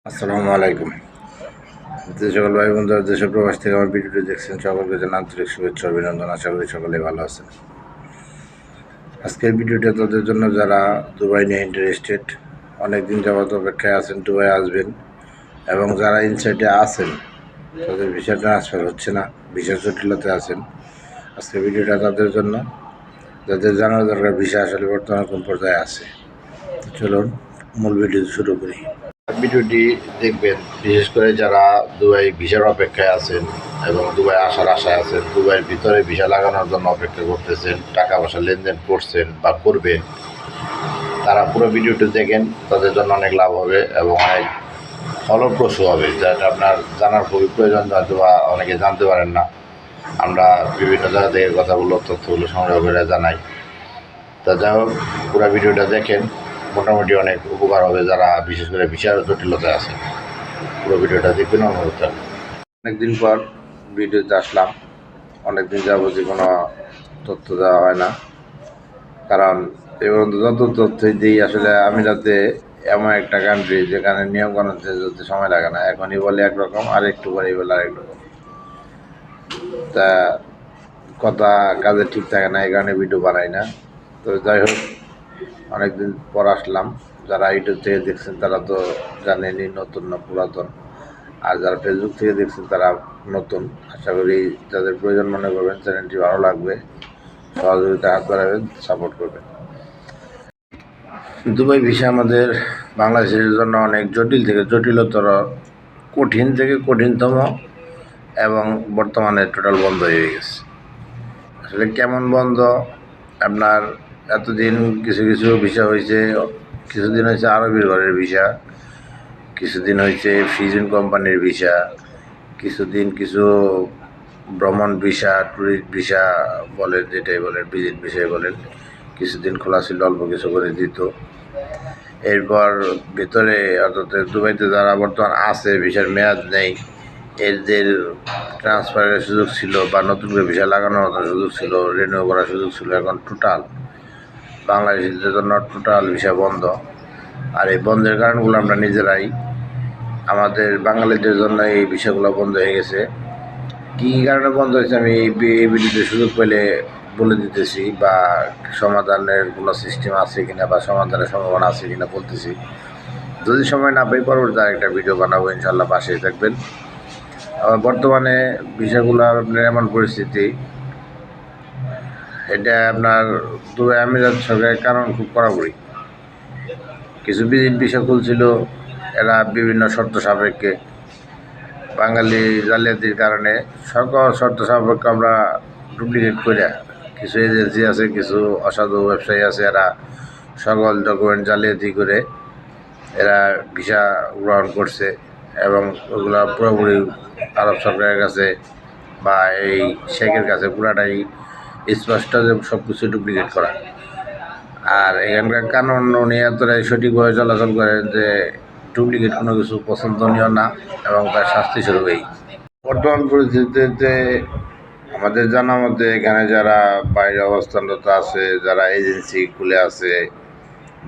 আসসালামু আলাইকুম। যে সকল ভাই বন্ধুরা দেশ ও প্রবাস থেকে আমার ভিডিওটি দেখছেন সকলকে জানাই আন্তরিক শুভেচ্ছা অভিনন্দন। আশা করি সকলেই ভালো আছেন। আজকের ভিডিওটা তাদের জন্য যারা দুবাই নিয়ে ইন্টারেস্টেড, অনেকদিন যাবত অপেক্ষায় আছেন দুবাই আসবেন, এবং যারা ইনসাইডে আছেন তাদের ভিসা ট্রান্সফার হচ্ছে না, ভিসা জটিলতায় আছেন। আজকের ভিডিওটা তাদের জন্য, যাদের জানার দরকার ভিসা আসলে বর্তমানে কোন পর্যায়ে আছে। চলুন মূল ভিডিও শুরু করি। ভিডিওটি দেখবেন বিশেষ করে যারা দুবাই ভিসার অপেক্ষায় আছেন এবং দুবাই আসার আশায় আছেন, দুবাইয়ের ভিতরে ভিসা লাগানোর জন্য অপেক্ষা করতেছেন, টাকা পয়সা লেনদেন করছেন বা করবেন, তারা পুরো ভিডিওটি দেখেন, তাদের জন্য অনেক লাভ হবে এবং অনেক ফলপ্রসূ হবে, যেটা আপনার জানার খুবই প্রয়োজন, হয়তো বা অনেকে জানতে পারেন না। আমরা বিভিন্ন জায়গা থেকে কথাগুলো তথ্যগুলো সংগ্রহ করে জানাই। তা যাই হোক, পুরো ভিডিওটা দেখেন, মোটামুটি অনেক উপকার হবে যারা বিশেষ করে ভিসার জটিলতায় আছে। পুরো ভিডিওটা দেখবেন, অনুরোধ থাকবে। অনেকদিন পর ভিডিওতে আসলাম, অনেকদিন যাবতীয় কোনো তথ্য দেওয়া হয় না, কারণ এবং যত তথ্যই দিই আসলে আমি যাতে এমন একটা কান্ট্রি যেখানে নিয়মকানুন যেতে সময় লাগে না, এখনই বলে একরকম আর একটু পরেই বলে আরেক রকম, তা কথা কাজে ঠিক থাকে না, এই কারণে ভিডিও বানাই না। তো যাই হোক, অনেকদিন পর আসলাম। যারা ইউটিউব থেকে দেখছেন তারা তো জানেনই নতুন না পুরাতন, আর যারা ফেসবুক থেকে দেখছেন তারা নতুন। আশা করি যাদের প্রয়োজন মনে করবেন চ্যানেলটি ভালো লাগবে, সহযোগিতা হাত বাড়াবেন, সাপোর্ট করবেন। দুবাই ভিসা আমাদের বাংলাদেশের জন্য অনেক জটিল থেকে জটিলতর, কঠিন থেকে কঠিনতম, এবং বর্তমানে টোটাল বন্ধ হয়ে গেছে। আসলে কেমন বন্ধ, আপনার এতদিন কিছু কিছু ভিসা হয়েছে, কিছুদিন হয়েছে আরবির ঘরের ভিসা, কিছুদিন হয়েছে ফিজিন কোম্পানির ভিসা, কিছুদিন কিছু ভ্রমণ ভিসা, ট্যুরিস্ট ভিসা বলেন, যেটাই বলেন, ভিজিট ভিসাই বলেন, কিছুদিন খোলা ছিল, অল্প কিছু করে দিত। এরপর ভেতরে অর্থাৎ দুবাইতে যারা বর্তমান আছে ভিসার মেয়াদ নেই, এদের ট্রান্সফারের সুযোগ ছিল বা নতুন করে ভিসা লাগানোর মতো সুযোগ ছিল, রিনিউ করার সুযোগ ছিল। এখন টোটাল বাংলাদেশিদের জন্য টোটাল ভিসা বন্ধ। আর এই বন্ধের কারণগুলো আমরা নিজেরাই, আমাদের বাঙালিদের জন্য এই ভিসাগুলো বন্ধ হয়ে গেছে। কী কারণে বন্ধ হয়েছে আমি এই ভিডিওতে সুযোগ পেলে বলে দিতেছি, বা সমাধানের কোনো সিস্টেম আছে কিনা বা সমাধানের সম্ভাবনা আছে কিনা বলতেছি। যদি সময় না পাই পরবর্তী আরেকটা ভিডিও বানাবো, ইনশাল্লাহ পাশেই থাকবেন। আবার বর্তমানে ভিসাগুলো আপনার এমন পরিস্থিতি, এটা আপনার দুবাই আমিরাত সরকারের কারণ খুব কড়াকড়ি। কিছু ভিজিট ভিসা খুলছিল, এরা বিভিন্ন শর্ত সাপেক্ষে, বাঙালি জালিয়াতির কারণে সকল শর্ত সাপেক্ষে আমরা ডুপ্লিকেট করে, কিছু এজেন্সি আছে, কিছু অসাধু ব্যবসায়ী আছে, এরা সকল ডকুমেন্ট জালিয়াতি করে এরা ভিসা গ্রহণ করছে, এবং ওগুলো পুরোপুরি আরব সরকারের কাছে বা এই শেখের কাছে পুরাটাই স্পষ্ট যে সব কিছু ডুপ্লিকেট করা। আর এখানকার কানুন উনি এতটাই সঠিকভাবে চলাচল করেন যে ডুপ্লিকেট কোনো কিছু পছন্দনীয় না, এবং তার শাস্তি স্বরূপেই। বর্তমান পরিস্থিতিতে আমাদের জানা মতে এখানে যারা বাইরে অবস্থানরত আছে, যারা এজেন্সি খুলে আছে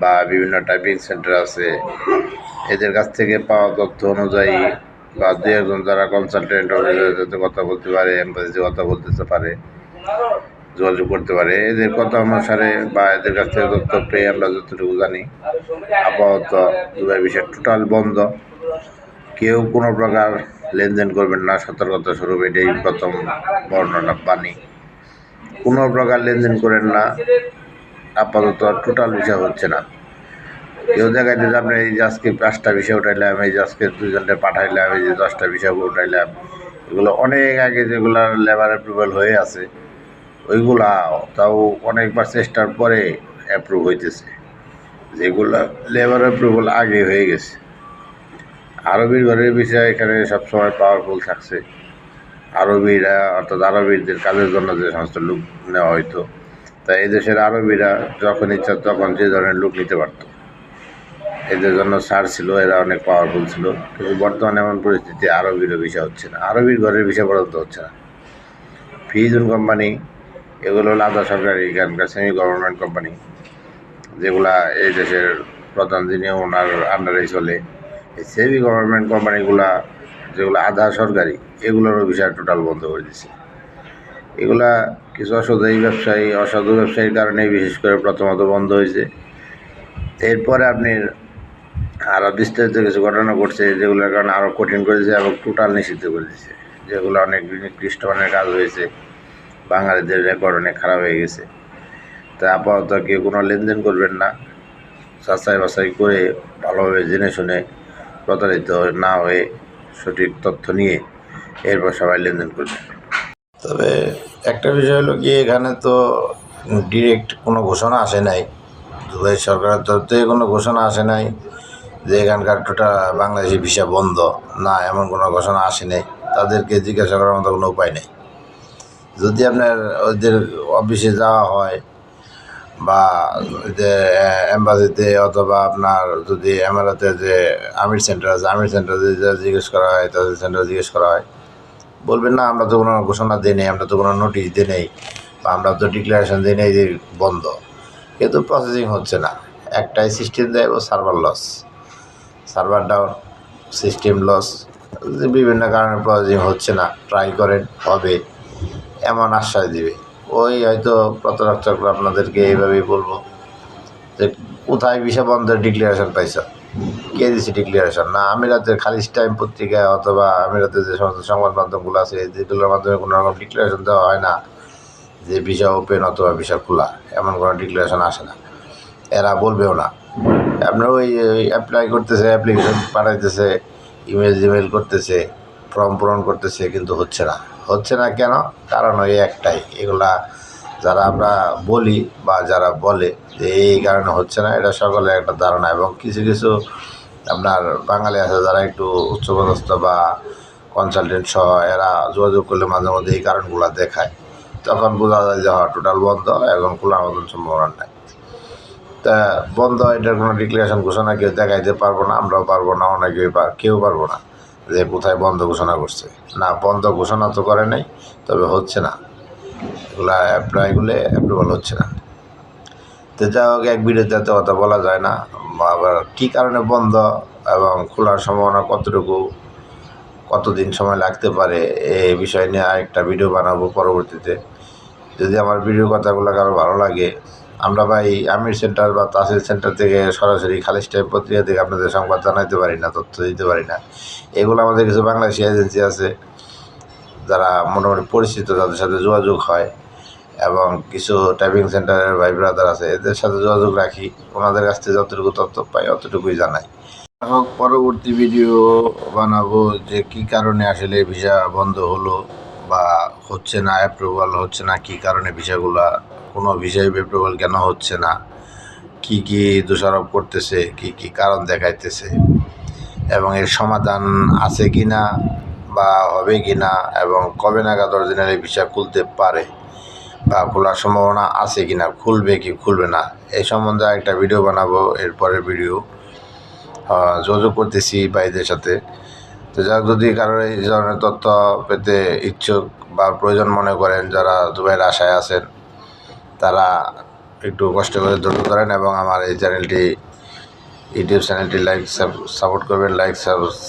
বা বিভিন্ন টাইপিং সেন্টার আছে, এদের কাছ থেকে পাওয়া তথ্য অনুযায়ী বা দু একজন যারা কনসালটেন্ট যাতে কথা বলতে পারে, এমপ্লয়িতে কথা বলতে পারে, যোগাযোগ করতে পারে, এদের কথা অনুসারে বা এদের কাছ থেকে তথ্য পেয়ে আমরা যতটুকু জানি, আপাতত দুবাই ভিসা টোটাল বন্ধ। কেউ কোনো প্রকার লেনদেন করবেন না, সতর্কতা স্বরূপ এটাই প্রথম বর্ণনা বাণী। কোনো প্রকার লেনদেন করেন না, আপাতত টোটাল ভিসা হচ্ছে না। কেউ দেখাইতে যে আপনি এই যে আজকে 5টা ভিসা উঠাইলাম, এই যে আজকে 2জনকে পাঠাইলাম, এই যে 10টা ভিসা উঠাইলাম, এগুলো অনেক আগে যেগুলো লেবার অ্যাপ্রুভাল হয়ে আছে, ওইগুলা তাও অনেকবার চেষ্টার পরে অ্যাপ্রুভ হইতেছে, যেগুলো লেবার অ্যাপ্রুভাল আগে হয়ে গেছে। আরবির ঘরের বিষয় এখানে সবসময় পাওয়ারফুল থাকছে। আরবিরা অর্থাৎ আরবিদের কাজের জন্য যে সমস্ত লোক নেওয়া হইতো, তাই এই দেশের আরবিরা যখন ইচ্ছা তখন যে ধরনের লোক নিতে পারতো, এদের জন্য ছাড় ছিল, এরা অনেক পাওয়ারফুল ছিল। কিন্তু বর্তমানে এমন পরিস্থিতি, আরবিরও ভিসা হচ্ছে না, আরবির ঘরের ভিসা পর্যন্ত হচ্ছে না। ফিজুন কোম্পানি, এগুলো হলো আধা সরকারি এখানকার সেমি গভর্নমেন্ট কোম্পানি, যেগুলা এই দেশের প্রধান যিনি ওনার আন্ডারেই চলে। এই সেমি গভর্নমেন্ট কোম্পানিগুলা যেগুলো আধা সরকারি এগুলোরও ভিসা টোটাল বন্ধ করে দিছে। এগুলা কিছু অসাধু ব্যবসায়ীর কারণে বিশেষ করে প্রথমত বন্ধ হয়েছে। এরপরে আপনি আরও বিস্তারিত কিছু ঘটনা ঘটছে যেগুলোর কারণে আরও কঠিন করেছে এবং টোটাল নিষিদ্ধ করে দিয়েছে, যেগুলো অনেক নিকৃষ্ট মানের কাজ হয়েছে। বাঙালিদের রেকর্ড অনেক খারাপ হয়ে গেছে। তা আপাতত কেউ কোনো লেনদেন করবেন না, যাচাই বাছাই করে ভালোভাবে জেনে শুনে প্রতারিত না হয়ে সঠিক তথ্য নিয়ে এরপর সবাই লেনদেন করবেন। তবে একটা বিষয় হলো কি, এখানে তো ডিরেক্ট কোনো ঘোষণা আসে নাই, দুবাই সরকারের তরফ থেকে কোনো ঘোষণা আসে নাই যে এখানকার টোটাল বাংলাদেশি ভিসা বন্ধ, না এমন কোনো ঘোষণা আসে নাই। তাদেরকে জিজ্ঞাসা করার মতো কোনো উপায় নেই। যদি আপনার ওদের অফিসে যাওয়া হয় বা যে এম্বাসিতে অথবা আপনার যদি এমআরআতে যে আমির সেন্টার আছে, আমির সেন্টারে জিজ্ঞেস করা হয়, তাদের সেন্টারে জিজ্ঞেস করা হয়, বলবেন না আমরা তো কোনো ঘোষণা দিই নেই, আমরা তো কোনো নোটিশ দিই নেই, বা আমরা তো ডিক্লারেশন দিই নেই যে বন্ধ, কিন্তু প্রসেসিং হচ্ছে না। একটাই সিস্টেম দেয়, ও server loss, server down, system loss, বিভিন্ন কারণে প্রসেসিং হচ্ছে না, ট্রাই করেন হবে এমন আশ্বাস দিবে। ওই হয়তো প্রতারকচক্র আপনাদেরকে এইভাবেই বলবো যে কোথায় ভিসা বন্ধের ডিক্লারেশন পাইছ, কে দিছে ডিক্লারেশন? না আমিরাতের খালিজ টাইম পত্রিকা অথবা আমিরাতের যে সমস্ত সংবাদ মাধ্যমগুলো আছে যেগুলোর মাধ্যমে কোনো রকম ডিক্লারেশন দেওয়া হয় না যে ভিসা ওপেন অথবা ভিসা খোলা, এমন কোনো ডিক্লারেশন আসে না, এরা বলবেও না। আপনার ওই অ্যাপ্লাই করতেছে, অ্যাপ্লিকেশন পাঠাইতেছে, ইমেল করতেছে, ফর্ম পূরণ করতেছে, কিন্তু হচ্ছে না কেন? কারণ ওই একটাই, এগুলা যারা আমরা বলি বা যারা বলে যে এই কারণে হচ্ছে না, এটা সকলের একটা ধারণা। এবং কিছু কিছু আপনার বাঙালি আছে যারা একটু উচ্চপদস্থ বা কনসালটেন্ট সহ, এরা যোগাযোগ করলে মাঝে মধ্যে এই কারণগুলো দেখায়, তখন বোঝা যায় যে টোটাল বন্ধ, এখন খোলার মতন সম্ভাবনা নেই। তা বন্ধ, এটার কোনো ডিক্লারেশন ঘোষণা কেউ দেখাইতে পারবো না, আমরাও পারবো না, অনেকেই কেউ পারবো না যে কোথায় বন্ধ ঘোষণা করছে। না, বন্ধ ঘোষণা তো করে নাই, তবে হচ্ছে না, এগুলা অ্যাপ্লাইগুলো অ্যাপ্রুভাল হচ্ছে না। তো যা হোক, এক ভিডিওতে এত কথা বলা যায় না। আবার কী কারণে বন্ধ এবং খোলার সম্ভাবনা কতদিন সময় লাগতে পারে, এই বিষয় নিয়ে আরেকটা ভিডিও বানাবো পরবর্তীতে। যদি আমার ভিডিও কথাগুলো কারো ভালো লাগে, আমরা ভাই আমির সেন্টার বা তাহসিল সেন্টার থেকে সরাসরি খালিজ টাইম পত্রিকা থেকে আপনাদের সংবাদ জানাইতে পারি না, তথ্য দিতে পারি না। এগুলো আমাদের কিছু বাংলাদেশি এজেন্সি আছে যারা মোটামুটি পরিচিত, যাদের সাথে যোগাযোগ হয়, এবং কিছু টাইপিং সেন্টারের ভাই ব্রাদার আছে, এদের সাথে যোগাযোগ রাখি, ওনাদের কাছ থেকে যতটুকু তথ্য পাই অতটুকুই জানাই। হোক, পরবর্তী ভিডিও বানাবো যে কী কারণে আসলে ভিসা বন্ধ হলো বা হচ্ছে না, অ্যাপ্রুভাল হচ্ছে না, কী কারণে ভিসাগুলা, কোনো ভিসাই অ্যাপ্রুভাল কেন হচ্ছে না, কি কি দোষারোপ করতেছে, কি কি কারণ দেখাইতেছে, এবং এর সমাধান আছে কি না বা হবে কি না, এবং কবে নাগাদ অরিজিনালি ভিসা খুলতে পারে বা খোলার সম্ভাবনা আছে কি না, খুলবে কি খুলবে না, এই সম্বন্ধে একটা ভিডিও বানাবো। এরপরের ভিডিও যোগাযোগ করতেছি ভাইদের সাথে। তো যাক, যদি কারোর এই ধরনের তথ্য পেতে ইচ্ছুক বা প্রয়োজন মনে করেন, যারা দুবাইয়ের আশায় আছেন, তারা একটু কষ্ট করে ধৈর্য ধরেন এবং আমার এই ইউটিউব চ্যানেলটি সাপোর্ট করবেন,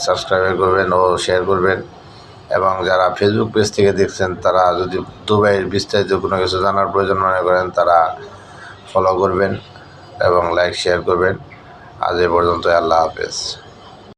সাবস্ক্রাইব করবেন ও শেয়ার করবেন। এবং যারা ফেসবুক পেজ থেকে দেখছেন, তারা যদি দুবাইয়ের বিস্তারিত কোনো কিছু জানার প্রয়োজন মনে করেন, তারা ফলো করবেন এবং শেয়ার করবেন। আজ এ পর্যন্ত, আল্লাহ হাফেজ।